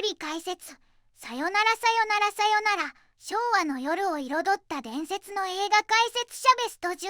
理解説。さよならさよならさよなら。昭和の夜を彩った伝説の映画解説者ベスト10。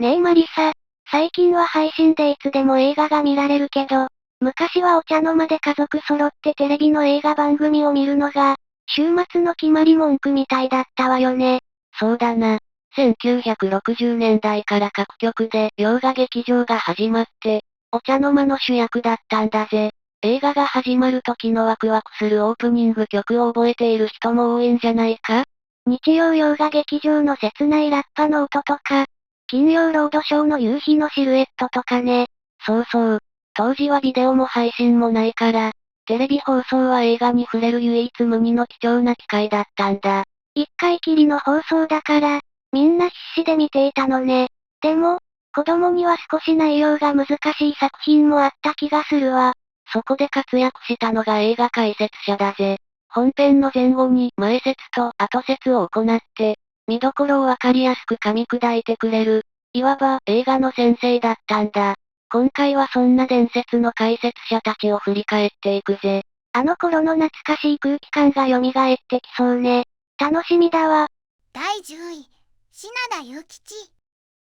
ねえマリサ、最近は配信でいつでも映画が見られるけど、昔はお茶の間で家族揃ってテレビの映画番組を見るのが、週末の決まり文句みたいだったわよね。そうだな。1960年代から各局で洋画劇場が始まって、お茶の間の主役だったんだぜ。映画が始まる時のワクワクするオープニング曲を覚えている人も多いんじゃないか？日曜洋画劇場の切ないラッパの音とか、金曜ロードショーの夕日のシルエットとかね。そうそう。当時はビデオも配信もないから、テレビ放送は映画に触れる唯一無二の貴重な機会だったんだ。一回きりの放送だから、みんな必死で見ていたのね。でも、子供には少し内容が難しい作品もあった気がするわ。そこで活躍したのが映画解説者だぜ。本編の前後に前説と後説を行って、見どころをわかりやすく噛み砕いてくれる、いわば映画の先生だったんだ。今回はそんな伝説の解説者たちを振り返っていくぜ。あの頃の懐かしい空気感が蘇ってきそうね。楽しみだわ。第10位、品田裕吉。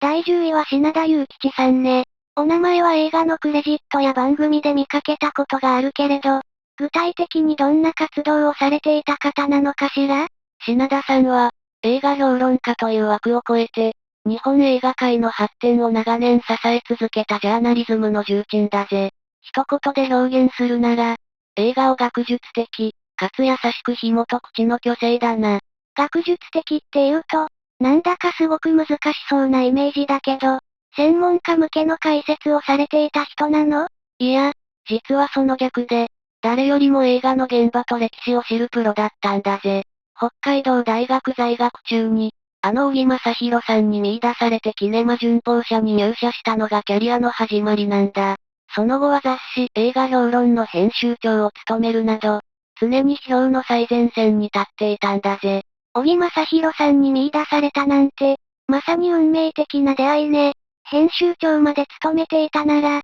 第10位は品田裕吉さんね。お名前は映画のクレジットや番組で見かけたことがあるけれど、具体的にどんな活動をされていた方なのかしら？品田さんは、映画評論家という枠を超えて、日本映画界の発展を長年支え続けたジャーナリズムの重鎮だぜ。一言で表現するなら、映画を学術的、かつ優しく紐解く知の巨星だな。学術的って言うと、なんだかすごく難しそうなイメージだけど、専門家向けの解説をされていた人なの？いや、実はその逆で、誰よりも映画の現場と歴史を知るプロだったんだぜ。北海道大学在学中に、小木正弘さんに見出されてキネマ旬報社に入社したのがキャリアの始まりなんだ。その後は雑誌映画評論の編集長を務めるなど、常に批評の最前線に立っていたんだぜ。小木正弘さんに見出されたなんて、まさに運命的な出会いね。編集長まで務めていたなら、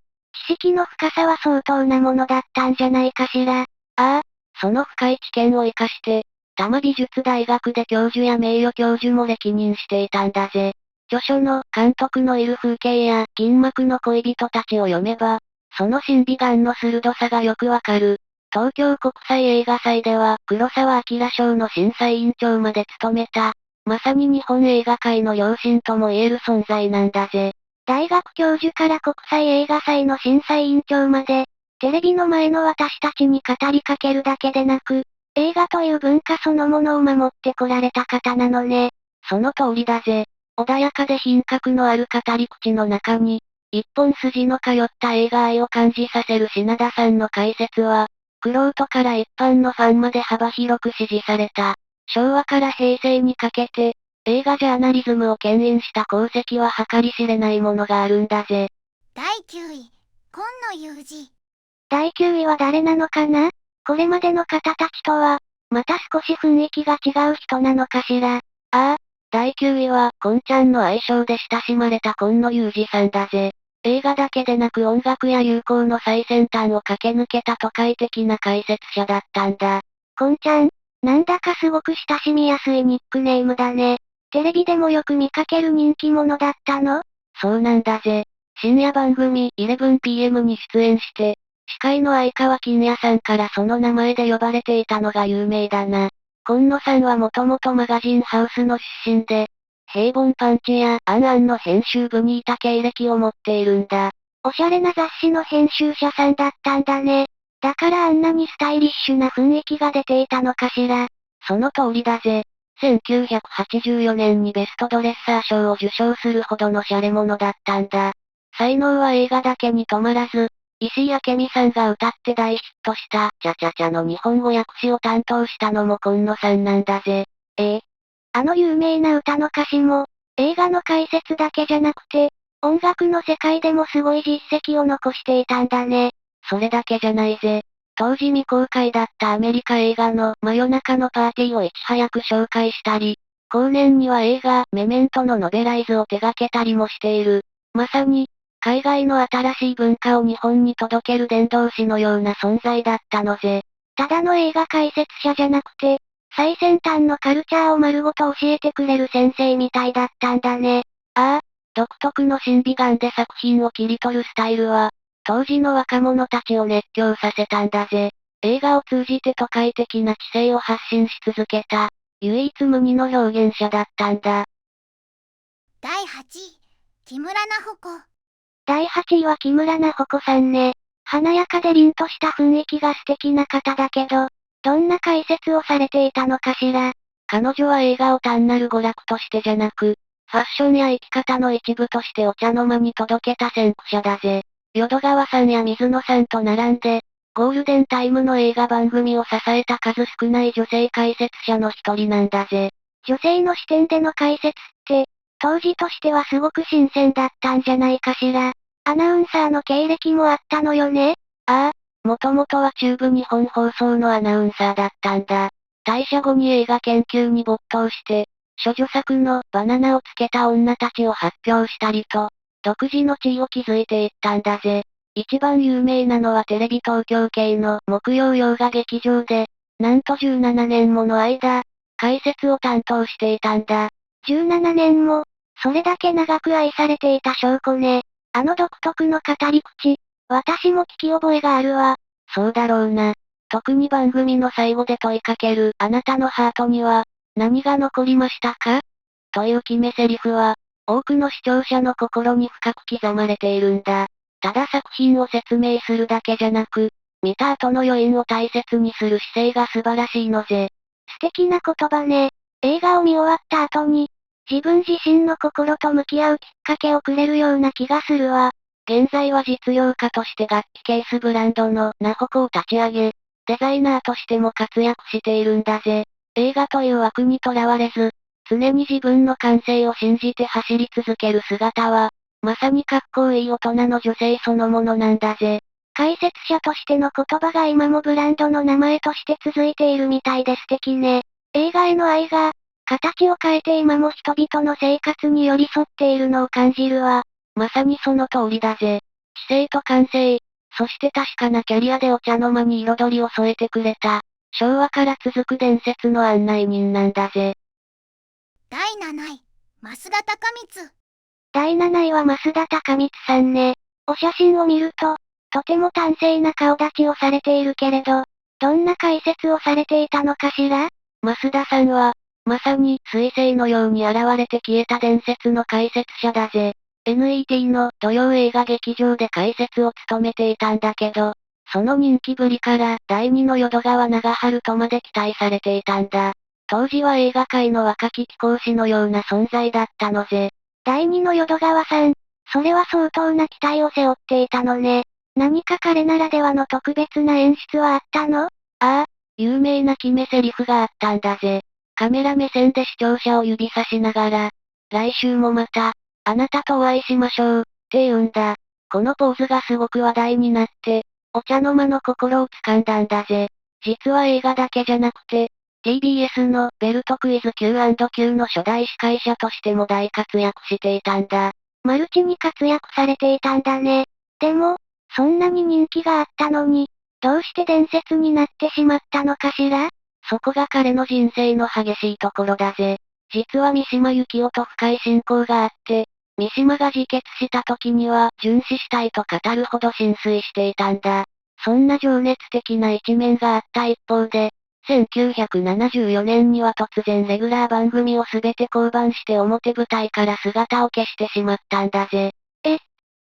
知識の深さは相当なものだったんじゃないかしら。ああ、その深い知見を活かして、多摩美術大学で教授や名誉教授も歴任していたんだぜ。著書の監督のいる風景や銀幕の恋人たちを読めば、その審美眼の鋭さがよくわかる。東京国際映画祭では黒澤明賞の審査委員長まで務めた、まさに日本映画界の良心とも言える存在なんだぜ。大学教授から国際映画祭の審査委員長まで、テレビの前の私たちに語りかけるだけでなく、映画という文化そのものを守ってこられた方なのね。その通りだぜ。穏やかで品格のある語り口の中に、一本筋の通った映画愛を感じさせる品田さんの解説は、玄人から一般のファンまで幅広く支持された。昭和から平成にかけて、映画ジャーナリズムを牽引した功績は計り知れないものがあるんだぜ。第9位、今野裕二。第9位は誰なのかな？これまでの方たちとは、また少し雰囲気が違う人なのかしら。ああ、第9位は、こんちゃんの愛称で親しまれた今野裕二さんだぜ。映画だけでなく音楽や流行の最先端を駆け抜けた都会的な解説者だったんだ。こんちゃん、なんだかすごく親しみやすいニックネームだね。テレビでもよく見かける人気者だったの？そうなんだぜ。深夜番組 11PM に出演して、司会の相川金也さんからその名前で呼ばれていたのが有名だな。今野さんはもともとマガジンハウスの出身で、平凡パンチやアンアンの編集部にいた経歴を持っているんだ。おしゃれな雑誌の編集者さんだったんだね。だからあんなにスタイリッシュな雰囲気が出ていたのかしら。その通りだぜ。1984年にベストドレッサー賞を受賞するほどの洒落者だったんだ。才能は映画だけに止まらず、石井明美さんが歌って大ヒットした、チャチャチャの日本語訳詞を担当したのも今野さんなんだぜ。あの有名な歌の歌詞も、映画の解説だけじゃなくて、音楽の世界でもすごい実績を残していたんだね。それだけじゃないぜ。当時未公開だったアメリカ映画の真夜中のパーティーをいち早く紹介したり、後年には映画メメントのノベライズを手掛けたりもしている。まさに、海外の新しい文化を日本に届ける伝道師のような存在だったのぜ。ただの映画解説者じゃなくて、最先端のカルチャーを丸ごと教えてくれる先生みたいだったんだね。ああ、独特の審美眼で作品を切り取るスタイルは、当時の若者たちを熱狂させたんだぜ。映画を通じて都会的な知性を発信し続けた、唯一無二の表現者だったんだ。第8位、木村菜穂子。第8位は木村菜穂子さんね。華やかで凛とした雰囲気が素敵な方だけど、どんな解説をされていたのかしら。彼女は映画を単なる娯楽としてじゃなく、ファッションや生き方の一部としてお茶の間に届けた先駆者だぜ。淀川さんや水野さんと並んで、ゴールデンタイムの映画番組を支えた数少ない女性解説者の一人なんだぜ。女性の視点での解説って、当時としてはすごく新鮮だったんじゃないかしら。アナウンサーの経歴もあったのよね。ああ、もともとは中部日本放送のアナウンサーだったんだ。退社後に映画研究に没頭して、処女作のバナナをつけた女たちを発表したりと、独自の地位を築いていったんだぜ。一番有名なのはテレビ東京系の木曜洋画劇場で、なんと17年もの間、解説を担当していたんだ。17年も、それだけ長く愛されていた証拠ね。あの独特の語り口、私も聞き覚えがあるわ。そうだろうな。特に番組の最後で問いかけるあなたのハートには、何が残りましたかという決め台詞は、多くの視聴者の心に深く刻まれているんだ。ただ作品を説明するだけじゃなく、見た後の余韻を大切にする姿勢が素晴らしいのぜ。素敵な言葉ね。映画を見終わった後に、自分自身の心と向き合うきっかけをくれるような気がするわ。現在は実業家として楽器ケースブランドのナホコを立ち上げ、デザイナーとしても活躍しているんだぜ。映画という枠にとらわれず、常に自分の感性を信じて走り続ける姿は、まさにかっこいい大人の女性そのものなんだぜ。解説者としての言葉が今もブランドの名前として続いているみたいで素敵ね。映画への愛が、形を変えて今も人々の生活に寄り添っているのを感じるわ。まさにその通りだぜ。知性と感性、そして確かなキャリアでお茶の間に彩りを添えてくれた、昭和から続く伝説の案内人なんだぜ。第7位、増田貴光。第7位は増田貴光さんね。お写真を見ると、とても端正な顔立ちをされているけれど、どんな解説をされていたのかしら？増田さんは、まさに彗星のように現れて消えた伝説の解説者だぜ。NET の土曜映画劇場で解説を務めていたんだけど、その人気ぶりから第二の淀川長春とまで期待されていたんだ。当時は映画界の若き貴公子のような存在だったのぜ。第二の淀川さん、それは相当な期待を背負っていたのね。何か彼ならではの特別な演出はあったの？ああ、有名な決め台詞があったんだぜ。カメラ目線で視聴者を指さしながら、来週もまた、あなたとお会いしましょう、って言うんだ。このポーズがすごく話題になって、お茶の間の心を掴んだんだぜ。実は映画だけじゃなくて、TBS のベルトクイズ Q&Q の初代司会者としても大活躍していたんだ。マルチに活躍されていたんだね。でも、そんなに人気があったのに、どうして伝説になってしまったのかしら？そこが彼の人生の激しいところだぜ。実は三島由紀夫と深い親交があって、三島が自決した時には殉死したいと語るほど心酔していたんだ。そんな情熱的な一面があった一方で、1974年には突然レギュラー番組をすべて降板して表舞台から姿を消してしまったんだぜ。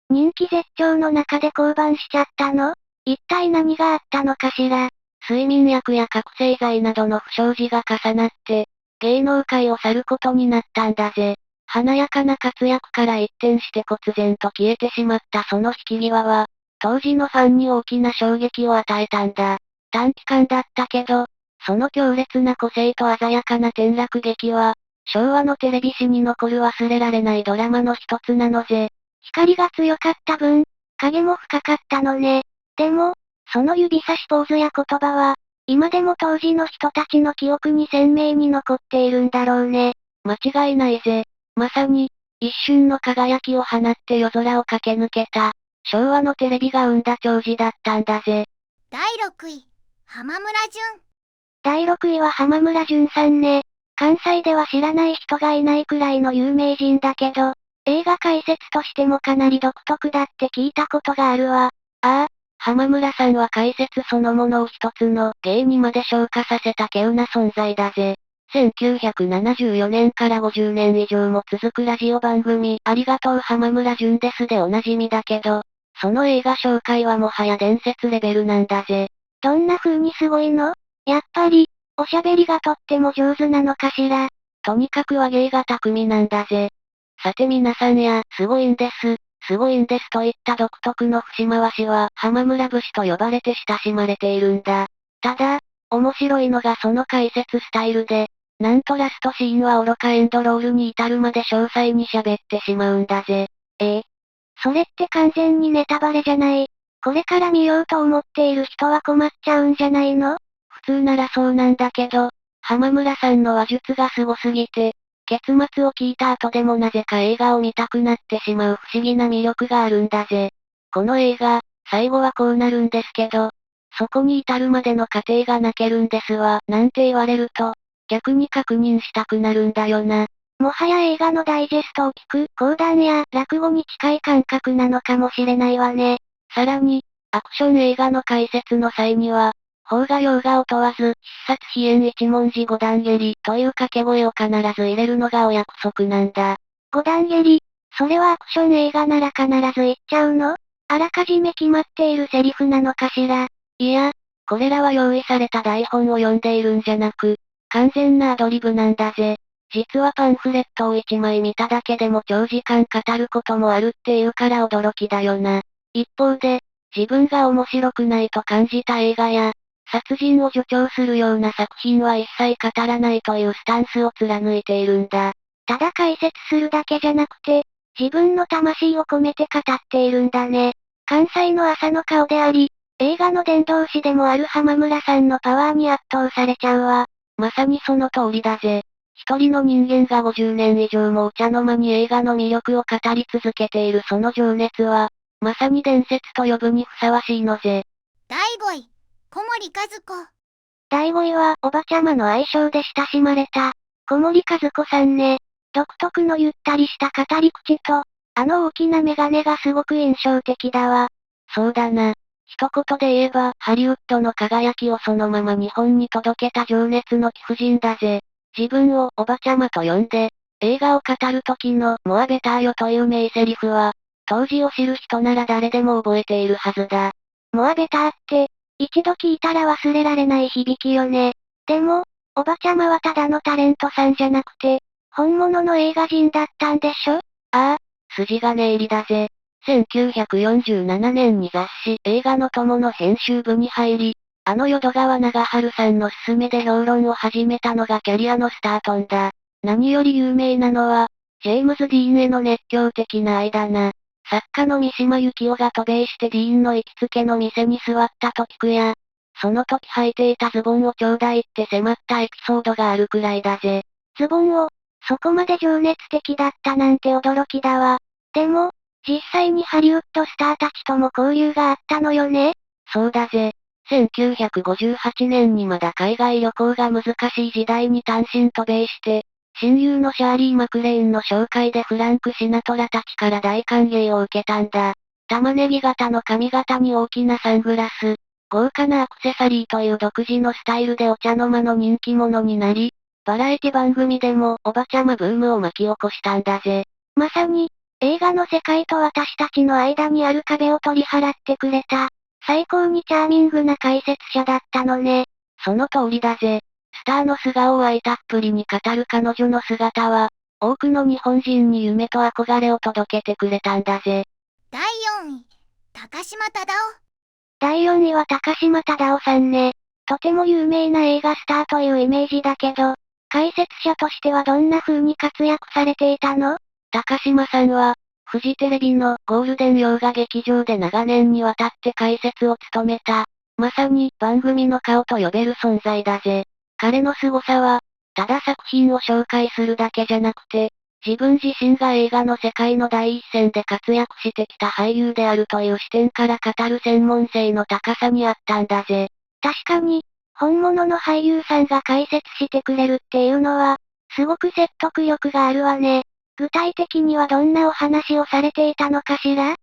人気絶頂の中で降板しちゃったの？一体何があったのかしら？睡眠薬や覚醒剤などの不祥事が重なって、芸能界を去ることになったんだぜ。華やかな活躍から一転して忽然と消えてしまったその引き際は、当時のファンに大きな衝撃を与えたんだ。短期間だったけど、その強烈な個性と鮮やかな転落劇は、昭和のテレビ史に残る忘れられないドラマの一つなのぜ。光が強かった分、影も深かったのね。でも、その指差しポーズや言葉は、今でも当時の人たちの記憶に鮮明に残っているんだろうね。間違いないぜ。まさに、一瞬の輝きを放って夜空を駆け抜けた、昭和のテレビが生んだ寵児だったんだぜ。第6位、浜村淳。第6位は浜村淳さんね。関西では知らない人がいないくらいの有名人だけど、映画解説としてもかなり独特だって聞いたことがあるわ。ああ、浜村さんは解説そのものを一つの芸にまで昇華させた稀有な存在だぜ。1974年から50年以上も続くラジオ番組、ありがとう浜村淳ですでおなじみだけど、その映画紹介はもはや伝説レベルなんだぜ。どんな風にすごいの？やっぱり、おしゃべりがとっても上手なのかしら。とにかく話芸が巧みなんだぜ。さて皆さんや、すごいんです、すごいんですといった独特の節回しは、浜村節と呼ばれて親しまれているんだ。ただ、面白いのがその解説スタイルで、なんとラストシーンは愚かエンドロールに至るまで詳細に喋ってしまうんだぜ。それって完全にネタバレじゃない。これから見ようと思っている人は困っちゃうんじゃないの？普通ならそうなんだけど、浜村さんの話術がすごすぎて、結末を聞いた後でもなぜか映画を見たくなってしまう不思議な魅力があるんだぜ。この映画、最後はこうなるんですけど、そこに至るまでの過程が泣けるんですわ、なんて言われると、逆に確認したくなるんだよな。もはや映画のダイジェストを聞く講談や落語に近い感覚なのかもしれないわね。さらに、アクション映画の解説の際には、邦画洋画を問わず、必殺飛燕一文字五段蹴りという掛け声を必ず入れるのがお約束なんだ。五段蹴り、それはアクション映画なら必ず言っちゃうの？あらかじめ決まっているセリフなのかしら。いや、これらは用意された台本を読んでいるんじゃなく、完全なアドリブなんだぜ。実はパンフレットを1枚見ただけでも長時間語ることもあるっていうから驚きだよな。一方で、自分が面白くないと感じた映画や、殺人を助長するような作品は一切語らないというスタンスを貫いているんだ。ただ解説するだけじゃなくて、自分の魂を込めて語っているんだね。関西の朝の顔であり、映画の伝道師でもある浜村さんのパワーに圧倒されちゃうわ。まさにその通りだぜ。一人の人間が50年以上もお茶の間に映画の魅力を語り続けているその情熱は、まさに伝説と呼ぶにふさわしいのぜ。第5位、小森和子。第5位は、おばちゃまの愛称で親しまれた、小森和子さんね。独特のゆったりした語り口と、あの大きなメガネがすごく印象的だわ。そうだな。一言で言えば、ハリウッドの輝きをそのまま日本に届けた情熱の貴婦人だぜ。自分をおばちゃまと呼んで、映画を語る時のモアベターよという名台詞は、当時を知る人なら誰でも覚えているはずだ。モアベターって、一度聞いたら忘れられない響きよね。でも、おばちゃまはただのタレントさんじゃなくて、本物の映画人だったんでしょ？ああ、筋金入りだぜ。1947年に雑誌映画の友の編集部に入り、あの淀川長春さんの勧めで評論を始めたのがキャリアのスタートんだ。何より有名なのは、ジェームズ・ディーンへの熱狂的な愛だな。作家の三島由紀夫が渡米してディーンの行きつけの店に座ったと聞くや、その時履いていたズボンをちょうだいって迫ったエピソードがあるくらいだぜ。ズボンを、そこまで情熱的だったなんて驚きだわ。でも、実際にハリウッドスターたちとも交流があったのよね？そうだぜ。1958年にまだ海外旅行が難しい時代に単身渡米して、親友のシャーリー・マクレーンの紹介でフランク・シナトラたちから大歓迎を受けたんだ。玉ねぎ型の髪型に大きなサングラス、豪華なアクセサリーという独自のスタイルでお茶の間の人気者になり、バラエティ番組でもおばちゃまブームを巻き起こしたんだぜ。まさに、映画の世界と私たちの間にある壁を取り払ってくれた、最高にチャーミングな解説者だったのね。その通りだぜ。スターの素顔を愛たっぷりに語る彼女の姿は、多くの日本人に夢と憧れを届けてくれたんだぜ。第4位、高島忠夫。第4位は高島忠夫さんね。とても有名な映画スターというイメージだけど、解説者としてはどんな風に活躍されていたの？高島さんは、フジテレビのゴールデン洋画劇場で長年にわたって解説を務めた、まさに番組の顔と呼べる存在だぜ。彼の凄さは、ただ作品を紹介するだけじゃなくて、自分自身が映画の世界の第一線で活躍してきた俳優であるという視点から語る専門性の高さにあったんだぜ。確かに、本物の俳優さんが解説してくれるっていうのは、すごく説得力があるわね。具体的にはどんなお話をされていたのかしら？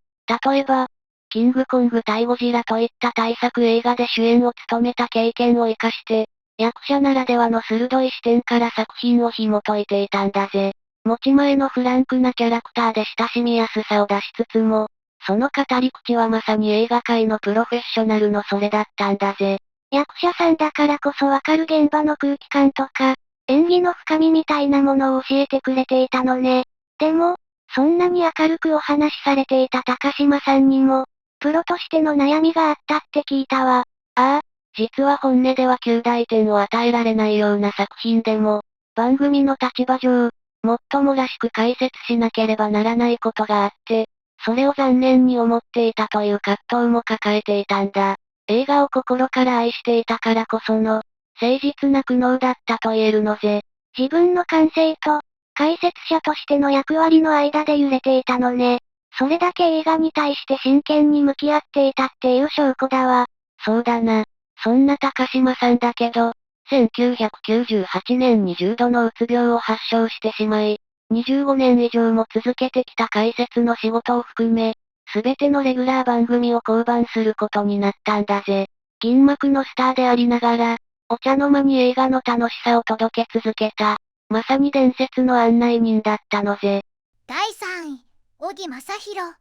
例えば、キングコング対ゴジラといった大作映画で主演を務めた経験を活かして、役者ならではの鋭い視点から作品を紐解いていたんだぜ。持ち前のフランクなキャラクターで親しみやすさを出しつつも、その語り口はまさに映画界のプロフェッショナルのそれだったんだぜ。役者さんだからこそわかる現場の空気感とか、演技の深みみたいなものを教えてくれていたのね。でも、そんなに明るくお話しされていた高島さんにも、プロとしての悩みがあったって聞いたわ。ああ、実は本音では及第点を与えられないような作品でも、番組の立場上、もっともらしく解説しなければならないことがあって、それを残念に思っていたという葛藤も抱えていたんだ。映画を心から愛していたからこその、誠実な苦悩だったと言えるのぜ。自分の感性と、解説者としての役割の間で揺れていたのね。それだけ映画に対して真剣に向き合っていたっていう証拠だわ。そうだな。そんな高島さんだけど、1998年に重度のうつ病を発症してしまい、25年以上も続けてきた解説の仕事を含め、すべてのレギュラー番組を降板することになったんだぜ。銀幕のスターでありながら、お茶の間に映画の楽しさを届け続けた、まさに伝説の案内人だったのぜ。第3位、小木正弘。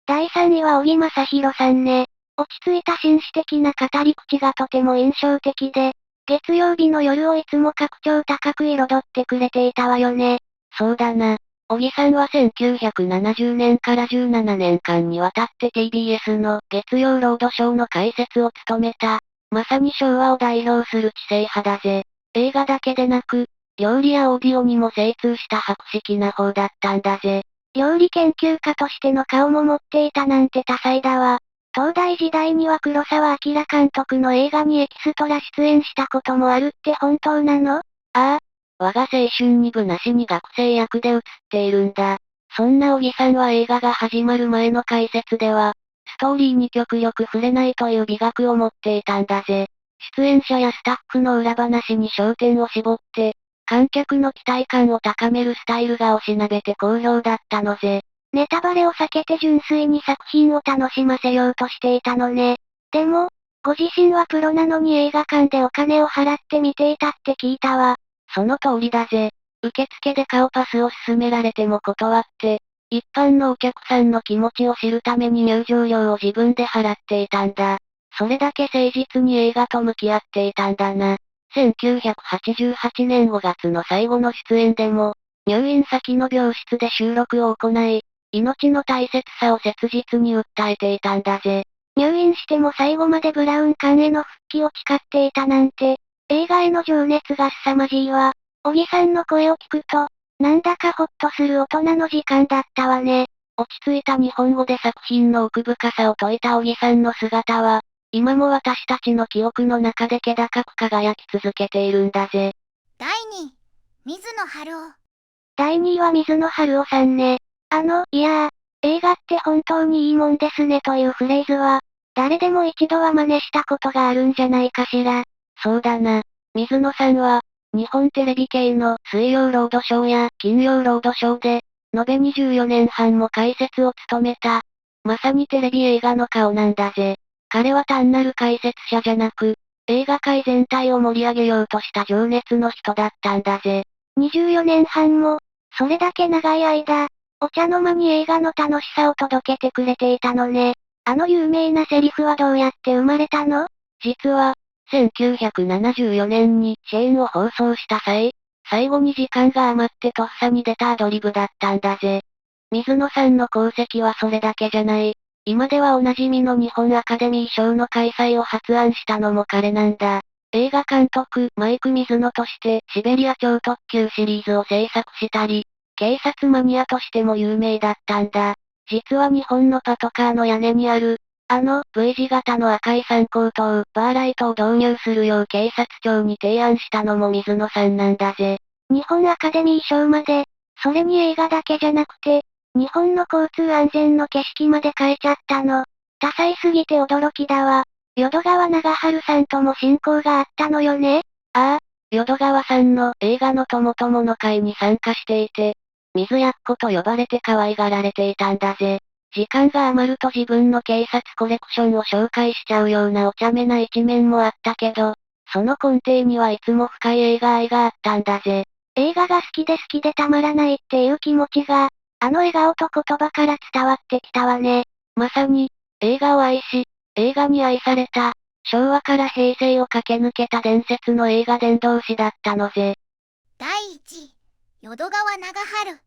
第3位は小木正弘さんね。落ち着いた紳士的な語り口がとても印象的で、月曜日の夜をいつも格調高く彩ってくれていたわよね。そうだな。小木さんは1970年から17年間にわたって TBS の月曜ロードショーの解説を務めた、まさに昭和を代表する知性派だぜ。映画だけでなく、料理やオーディオにも精通した博識な方だったんだぜ。料理研究家としての顔も持っていたなんて多彩だわ。東大時代には黒澤明監督の映画にエキストラ出演したこともあるって本当なの？ああ、我が青春に部なしに学生役で映っているんだ。そんな小木さんは映画が始まる前の解説では、ストーリーに極力触れないという美学を持っていたんだぜ。出演者やスタッフの裏話に焦点を絞って、観客の期待感を高めるスタイルがおしなべて好評だったのぜ。ネタバレを避けて純粋に作品を楽しませようとしていたのね。でも、ご自身はプロなのに映画館でお金を払って見ていたって聞いたわ。その通りだぜ。受付で顔パスを勧められても断って、一般のお客さんの気持ちを知るために入場料を自分で払っていたんだ。それだけ誠実に映画と向き合っていたんだな。1988年5月の最後の出演でも、入院先の病室で収録を行い、命の大切さを切実に訴えていたんだぜ。入院しても最後までブラウン管への復帰を誓っていたなんて、映画への情熱が凄まじいわ。小木さんの声を聞くと、なんだかほっとする大人の時間だったわね。落ち着いた日本語で作品の奥深さを説いた小木さんの姿は、今も私たちの記憶の中で気高く輝き続けているんだぜ。第2位、水野晴夫。第2位は水野晴夫さんね。いやー、映画って本当にいいもんですねというフレーズは、誰でも一度は真似したことがあるんじゃないかしら。そうだな。水野さんは、日本テレビ系の水曜ロードショーや金曜ロードショーで、延べ24年半も解説を務めた、まさにテレビ映画の顔なんだぜ。彼は単なる解説者じゃなく、映画界全体を盛り上げようとした情熱の人だったんだぜ。24年半も、それだけ長い間、お茶の間に映画の楽しさを届けてくれていたのね。あの有名なセリフはどうやって生まれたの？実は、1974年にシェーンを放送した際、最後に時間が余ってとっさに出たアドリブだったんだぜ。水野さんの功績はそれだけじゃない。今ではおなじみの日本アカデミー賞の開催を発案したのも彼なんだ。映画監督、マイク・水野として、シベリア超特急シリーズを制作したり、警察マニアとしても有名だったんだ。実は日本のパトカーの屋根にある、V 字型の赤い三光灯、バーライトを導入するよう警察庁に提案したのも水野さんなんだぜ。日本アカデミー賞まで、それに映画だけじゃなくて、日本の交通安全の景色まで変えちゃったの。多彩すぎて驚きだわ。淀川長春さんとも親交があったのよね。ああ、淀川さんの映画の友々の会に参加していて、水やっこと呼ばれて可愛がられていたんだぜ。時間が余ると自分の警察コレクションを紹介しちゃうようなお茶目な一面もあったけど、その根底にはいつも深い映画愛があったんだぜ。映画が好きでたまらないっていう気持ちが、あの笑顔と言葉から伝わってきたわね。まさに、映画を愛し、映画に愛された、昭和から平成を駆け抜けた伝説の映画伝道師だったのぜ。第1位、淀川長春。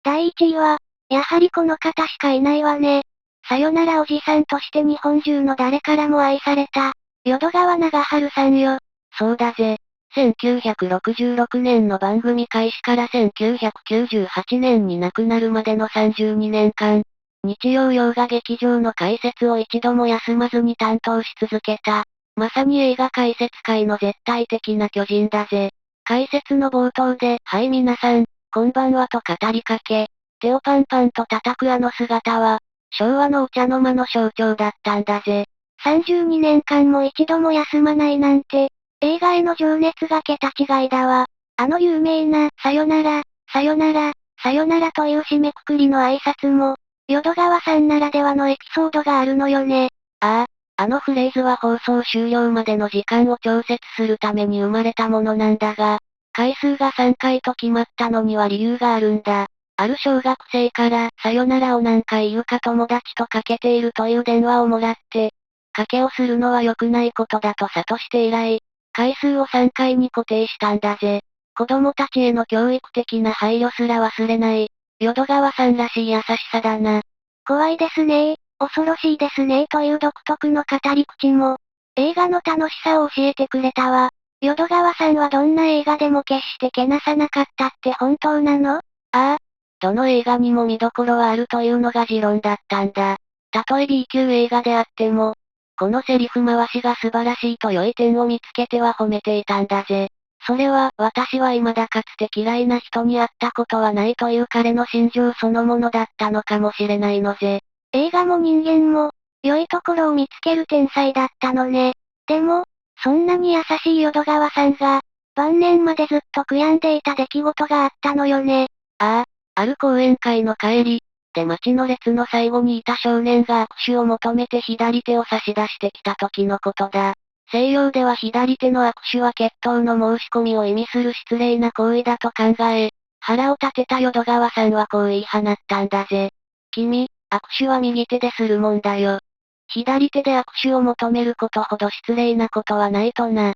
第1位は、やはりこの方しかいないわね。さよならおじさんとして日本中の誰からも愛された、淀川長春さんよ。そうだぜ。1966年の番組開始から1998年に亡くなるまでの32年間、日曜洋画劇場の解説を一度も休まずに担当し続けた。まさに映画解説界の絶対的な巨人だぜ。解説の冒頭で、はい皆さん、こんばんはと語りかけ、手をパンパンと叩くあの姿は、昭和のお茶の間の象徴だったんだぜ。32年間も一度も休まないなんて、映画への情熱が桁違いだわ。あの有名な、さよなら、さよなら、さよならという締めくくりの挨拶も、淀川さんならではのエピソードがあるのよね。ああ、あのフレーズは放送終了までの時間を調節するために生まれたものなんだが、回数が3回と決まったのには理由があるんだ。ある小学生から、さよならを何回言うか友達とかけているという電話をもらって、かけをするのは良くないことだと諭して以来、回数を3回に固定したんだぜ。子供たちへの教育的な配慮すら忘れない、淀川さんらしい優しさだな。怖いですね恐ろしいですねという独特の語り口も、映画の楽しさを教えてくれたわ。淀川さんはどんな映画でも決してけなさなかったって本当なの？ああ、どの映画にも見どころはあるというのが持論だったんだ。たとえ B 級映画であっても、このセリフ回しが素晴らしいと良い点を見つけては褒めていたんだぜ。それは、私は未だかつて嫌いな人に会ったことはないという彼の心情そのものだったのかもしれないのぜ。映画も人間も、良いところを見つける天才だったのね。でも、そんなに優しい淀川さんが、晩年までずっと悔やんでいた出来事があったのよね。ああ、ある講演会の帰り、で街の列の最後にいた少年が握手を求めて左手を差し出してきた時のことだ。西洋では左手の握手は決闘の申し込みを意味する失礼な行為だと考え、腹を立てた淀川さんはこう言い放ったんだぜ。君、握手は右手でするもんだよ。左手で握手を求めることほど失礼なことはないとな。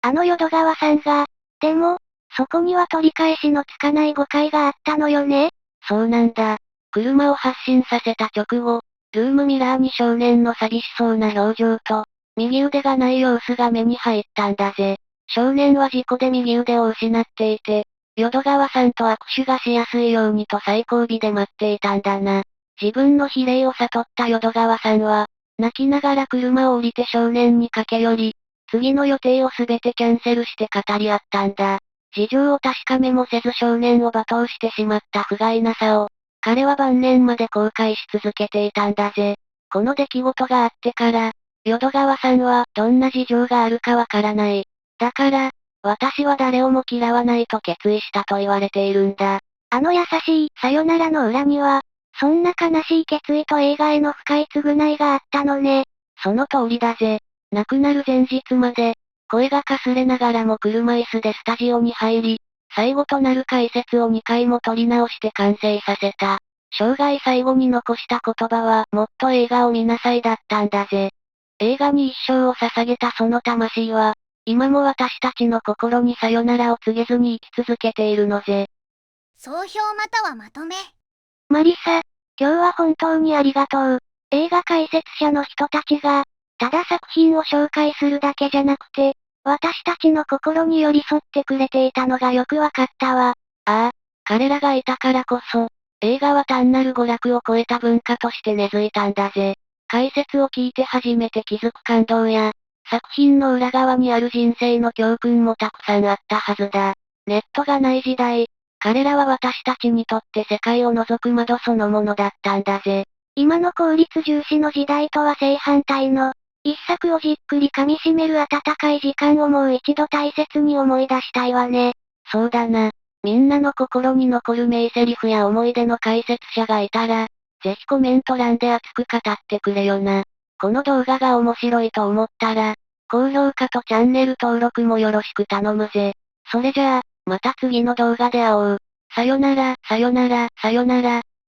あの淀川さんが、でも、そこには取り返しのつかない誤解があったのよね。そうなんだ。車を発進させた直後、ルームミラーに少年の寂しそうな表情と、右腕がない様子が目に入ったんだぜ。少年は事故で右腕を失っていて、淀川さんと握手がしやすいようにと最後尾で待っていたんだな。自分の比例を悟った淀川さんは、泣きながら車を降りて少年に駆け寄り、次の予定をすべてキャンセルして語り合ったんだ。事情を確かめもせず少年を罵倒してしまった不甲斐なさを、彼は晩年まで後悔し続けていたんだぜ。この出来事があってから、淀川さんはどんな事情があるかわからない。だから、私は誰をも嫌わないと決意したと言われているんだ。あの優しいさよならの裏には、そんな悲しい決意と映画への深い償いがあったのね。その通りだぜ。亡くなる前日まで、声がかすれながらも車椅子でスタジオに入り、最後となる解説を2回も撮り直して完成させた。生涯最後に残した言葉は、もっと映画を見なさいだったんだぜ。映画に一生を捧げたその魂は、今も私たちの心にさよならを告げずに生き続けているのぜ。総評またはまとめ。マリサ、今日は本当にありがとう。映画解説者の人たちが、ただ作品を紹介するだけじゃなくて、私たちの心に寄り添ってくれていたのがよくわかったわ。ああ、彼らがいたからこそ、映画は単なる娯楽を超えた文化として根付いたんだぜ。解説を聞いて初めて気づく感動や、作品の裏側にある人生の教訓もたくさんあったはずだ。ネットがない時代、彼らは私たちにとって世界を覗く窓そのものだったんだぜ。今の効率重視の時代とは正反対の、一作をじっくり噛み締める温かい時間をもう一度大切に思い出したいわね。そうだな。みんなの心に残る名台詞や思い出の解説者がいたら、ぜひコメント欄で熱く語ってくれよな。この動画が面白いと思ったら、高評価とチャンネル登録もよろしく頼むぜ。それじゃあ、また次の動画で会おう。さよなら、さよなら、さよなら。